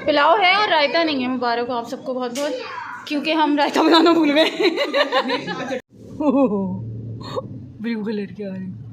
पुलाव है और रायता नहीं है। मुबारक हो आप सबको बहुत बहुत, क्योंकि हम रायता बनाना भूल गए। ब्लू कलर के आ रहे हैं।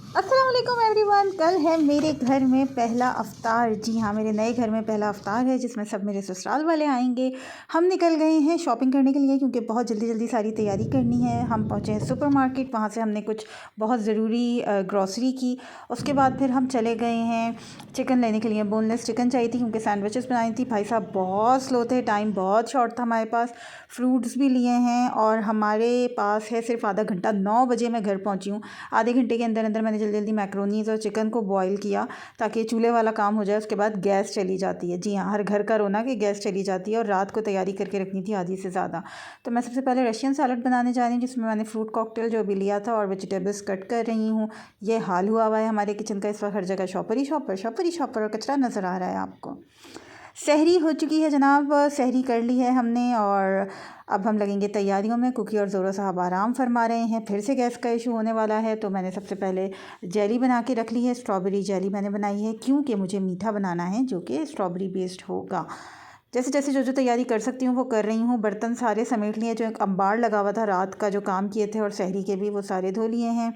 अस्सलाम वालेकुम एवरीवन। कल है मेरे घर में पहला अफ्तार। जी हाँ, मेरे नए घर में पहला अफ्तार है जिसमें सब मेरे ससुराल वाले आएंगे। हम निकल गए हैं शॉपिंग करने के लिए क्योंकि बहुत जल्दी जल्दी सारी तैयारी करनी है। हम पहुँचे हैं सुपरमार्केट, वहाँ से हमने कुछ बहुत ज़रूरी ग्रॉसरी की। उसके बाद फिर हम चले गए हैं चिकन लेने के लिए। बोनलेस चिकन चाहिए थी क्योंकि सैंडविचेस बनाई थी। भाई साहब बहुत स्लो थे, टाइम बहुत शॉर्ट था हमारे पास। फ्रूट्स भी लिए हैं और हमारे पास है सिर्फ आधा घंटा। 9 बजे मैं घर पहुँची हूँ। आधे घंटे के अंदर अंदर मैंने जल्दी जल्दी मैक्रोनीज़ और चिकन को बॉईल किया ताकि चूल्हे वाला काम हो जाए। उसके बाद गैस चली जाती है। जी हाँ, हर घर का रोना कि गैस चली जाती है। और रात को तैयारी करके रखनी थी आधी से ज़्यादा। तो मैं सबसे पहले रशियन सैलड बनाने जा रही हूँ जिसमें मैंने फ्रूट कॉकटेल जो भी लिया था और वेजिटेबल्स कट कर रही हूँ। ये हाल हुआ है हमारे किचन का इस वक्त, हर जगह शॉपर ही शॉपर, शॉपर ही शॉपर और कचरा नज़र आ रहा है आपको। सहरी हो चुकी है जनाब, सहरी कर ली है हमने और अब हम लगेंगे तैयारियों में। कुकी और ज़ोरो साहब आराम फरमा रहे हैं। फिर से गैस का इशू होने वाला है तो मैंने सबसे पहले जेली बना के रख ली है। स्ट्रॉबेरी जेली मैंने बनाई है क्योंकि मुझे मीठा बनाना है जो कि स्ट्रॉबेरी बेस्ड होगा। जैसे जैसे जो तैयारी कर सकती हूँ वो कर रही हूँ। बर्तन सारे समेट लिए, जो एक अंबार लगा हुआ था रात का जो काम किए थे और सहरी के भी, वो सारे धो लिए हैं।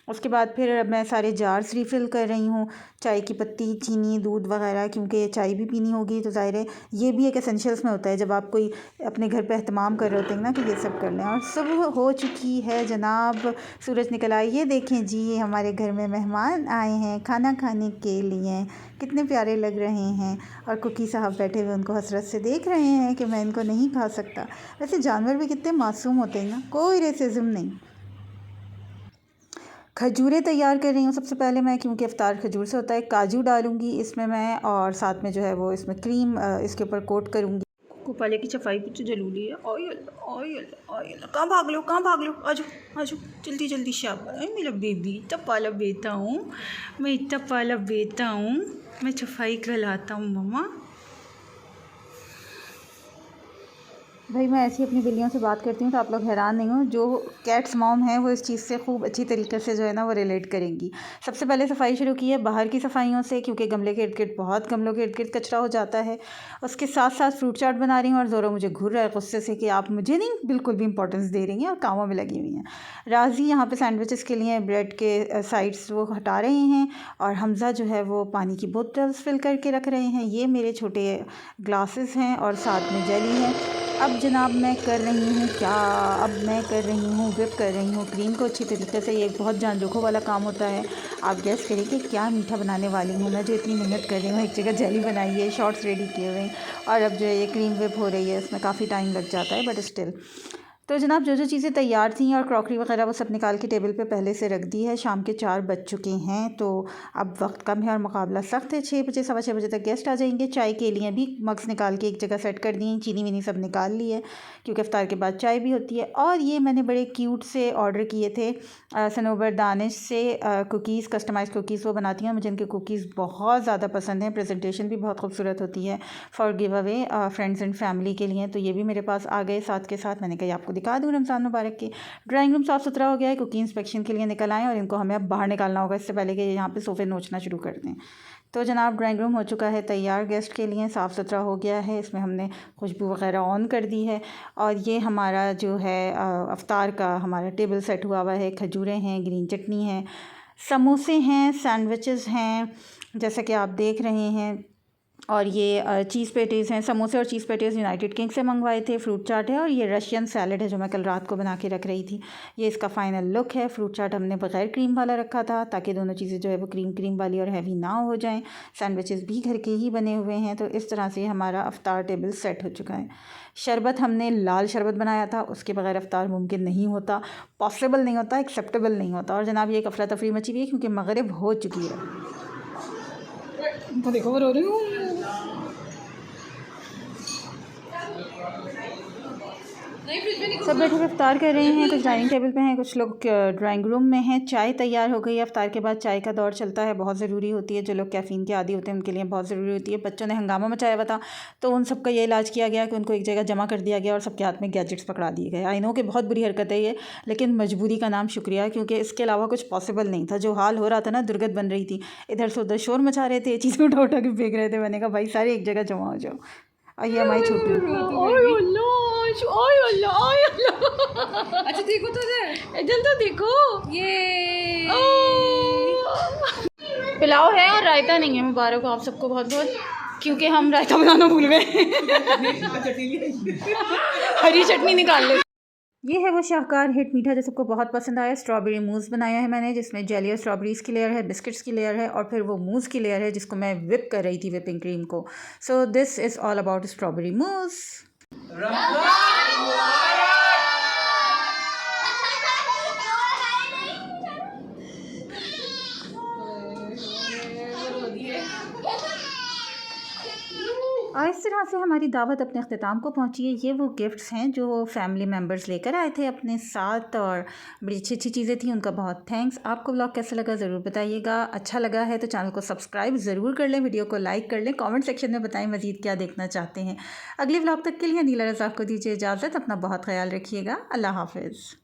उसके बाद फिर मैं सारे जार्स रिफ़िल कर रही हूँ, चाय की पत्ती, चीनी, दूध वगैरह, क्योंकि चाय भी पीनी होगी तो ज़ाहिर है ये भी एक एसेंशियल्स में होता है जब आप कोई अपने घर पे एहतमाम कर रहे होते हैं ना कि ये सब कर लें। और सुबह हो चुकी है जनाब, सूरज निकल आई। ये देखें जी, हमारे घर में मेहमान आए हैं खाना खाने के लिए। कितने प्यारे लग रहे हैं। और कुकी साहब बैठे हुए उनको हसरत से देख रहे हैं कि मैं इनको नहीं खा सकता। वैसे जानवर भी कितने मासूम होते हैं ना, कोई रेसिज्म नहीं। खजूरें तैयार कर रही हूँ सबसे पहले मैं, क्योंकि इफ्तार खजूर से होता है। काजू डालूंगी इसमें मैं और साथ में जो है वो इसमें क्रीम इसके ऊपर कोट करूँगी। कुपाले की सफाई कुछ जरूरी है। ऑयल ऑयल ऑयल, कहाँ भाग लो, कहाँ भाग लो, आजो आजो जल्दी जल्दी। शाबाश मेरा बेबी, इतना पाला बेटा हूँ मैं, इतना पाला बेटा हूँ मैं। सफाई कहलाता हूँ मम्मा। भाई मैं ऐसी अपनी बिल्लियों से बात करती हूँ तो आप लोग हैरान नहीं हो। जो कैट्स मॉम है वो इस चीज़ से खूब अच्छी तरीके से जो है ना वो रिलेट करेंगी। सबसे पहले सफाई शुरू की है बाहर की सफाइयों से, क्योंकि गमले के इर्द गिर्द, बहुत गमलों के इर्द गिर्द कचरा हो जाता है। उसके साथ साथ फ्रूट चाट बना रही हूँ और ज़ोरो मुझे घूर रहा है गुस्से से कि आप मुझे नहीं बिल्कुल भी इंपॉर्टेंस दे रही हैं और कामों में लगी हुई हैं। राजी यहाँ पर सैंडविचेस के लिए ब्रेड के साइड्स वो हटा रहे हैं और हमज़ा जो है वो पानी की बोतल्स फिल करके रख रहे हैं। ये मेरे छोटे ग्लासेस हैं और साथ में जेली है। अब जनाब मैं कर रही हूँ क्या, अब मैं कर रही हूँ व्हिप कर रही हूँ क्रीम को अच्छी तरीके से। ये बहुत जान जोखों वाला काम होता है। आप गैस करिए कि क्या मीठा बनाने वाली हूँ मैं, जो इतनी मेहनत कर रही हूँ। एक जगह जेली बनाई है, शॉर्ट्स रेडी किए हुए हैं और अब जो है ये क्रीम व्हिप हो रही है। इसमें काफ़ी टाइम लग जाता है बट स्टिल। तो जनाब जो जो चीज़ें तैयार थी और क्रॉकरी वगैरह वो सब निकाल के टेबल पे पहले से रख दी है। शाम के 4 बज चुके हैं तो अब वक्त कम है और मुकाबला सख्त है। 6 बजे, सवा 6 बजे तक गेस्ट आ जाएंगे। चाय के लिए भी मग्स निकाल के एक जगह सेट कर दिए, चीनी वीनी सब निकाल ली है क्योंकि इफ्तार के बाद चाय भी होती है। और ये मैंने बड़े क्यूट से ऑर्डर किए थे सनोबर दानिश से कुकीज़, कस्टमाइज़ कुकीज़ वो बनाती हैं। मुझे इनके कुकीज़ बहुत ज़्यादा पसंद हैं। प्रेजेंटेशन भी बहुत खूबसूरत होती है for give away friends and family के लिए। तो ये भी मेरे पास आ गए साथ के साथ। मैंने कहा आपको दिखा दूँ रमज़ान मुबारक के। ड्राइंग रूम साफ़ सुथरा हो गया है। कुकिंग इंस्पेक्शन के लिए निकल आएँ और इनको हमें अब बाहर निकालना होगा इससे पहले कि यहाँ पे सोफ़े नोचना शुरू कर दें। तो जनाब ड्राइंग रूम हो चुका है तैयार गेस्ट के लिए, साफ़ सुथरा हो गया है। इसमें हमने खुशबू वगैरह ऑन कर दी है और ये हमारा जो है अफ्तार का हमारा टेबल सेट हुआ हुआ है। खजूरें हैं, ग्रीन चटनी है, समोसे हैं, सैंडविचेस हैं जैसा कि आप देख रहे हैं। और ये चीज़ पैटीज़ हैं। समोसे और चीज़ पैटीज़ यूनाइटेड किंग से मंगवाए थे। फ्रूट चाट है और ये रशियन सैलड है जो मैं कल रात को बना के रख रही थी। ये इसका फ़ाइनल लुक है। फ्रूट चाट हमने बग़ैर क्रीम वाला रखा था ताकि दोनों चीज़ें जो है वो क्रीम क्रीम वाली और हैवी ना हो जाएं। सैंडविचेस भी घर के ही बने हुए हैं। तो इस तरह से हमारा अफ्तार टेबल सेट हो चुका है। शरबत हमने लाल शरबत बनाया था, उसके बगैर अफ्तार मुमकिन नहीं होता, पॉसिबल नहीं होता, एक्सेप्टेबल नहीं होता। और जनाब ये एक अफरा तफरी मची हुई है क्योंकि मगरिब हो चुकी है। तो देखो रो रही हूँ। सब बैठे हुए इफ्तार कर रहे हैं, कुछ डाइनिंग टेबल पे हैं, कुछ लोग ड्राइंग रूम में हैं। चाय तैयार हो गई है। इफ्तार के बाद चाय का दौर चलता है, बहुत ज़रूरी होती है। जो लोग कैफ़ीन के आदी होते हैं उनके लिए बहुत ज़रूरी होती है। बच्चों ने हंगामा मचाया हुआ था, तो उन सब का ये इलाज किया गया कि उनको एक जगह जमा कर दिया गया और सबके हाथ में गैजेट्स पकड़ा दिए गए। आई नो कि बहुत बुरी हरकत है ये, लेकिन मजबूरी का नाम शुक्रिया, क्योंकि इसके अलावा कुछ पॉसिबल नहीं था। जो हाल हो रहा था ना, दुर्गत बन रही थी। इधर से उधर शोर मचा रहे थे, चीज़ें उठा उठा के फेंक रहे थे। मैंने कहा भाई सारे एक जगह जमा हो जाओ। और ये हमारी छोटू। अच्छा देखो तो इधर तो देखो, ये पुलाव है और रायता नहीं है। मुबारक हो आप सबको बहुत बहुत, क्योंकि हम रायता बनाना भूल गए। हरी चटनी निकाल ले। ये है वो शाहकार हिट मीठा जो सबको बहुत पसंद आया। स्ट्रॉबेरी मूज़ बनाया है मैंने, जिसमें जेली और स्ट्रॉबेरीज़ की लेयर है, बिस्किट्स की लेयर है और फिर वो मूज़ की लेयर है जिसको मैं विप कर रही थी, विपिंग क्रीम को। So this is all about strawberry mousse. और इस तरह से हमारी दावत अपने अख्ताम को पहुंची है। ये वो गिफ्ट्स हैं जो फैमिली मेम्बर्स लेकर आए थे अपने साथ, और बड़ी अच्छी अच्छी चीज़ें थी। उनका बहुत थैंक्स। आपको व्लॉग कैसा लगा ज़रूर बताइएगा। अच्छा लगा है तो चैनल को सब्सक्राइब ज़रूर कर लें, वीडियो को लाइक कर लें, कमेंट सेक्शन में बताएं मज़ीद क्या देखना चाहते हैं। अगले व्लॉग तक के लिए नीला रज़ा को दीजिए इजाज़त। अपना बहुत ख्याल रखिएगा। अल्लाह हाफ़िज़।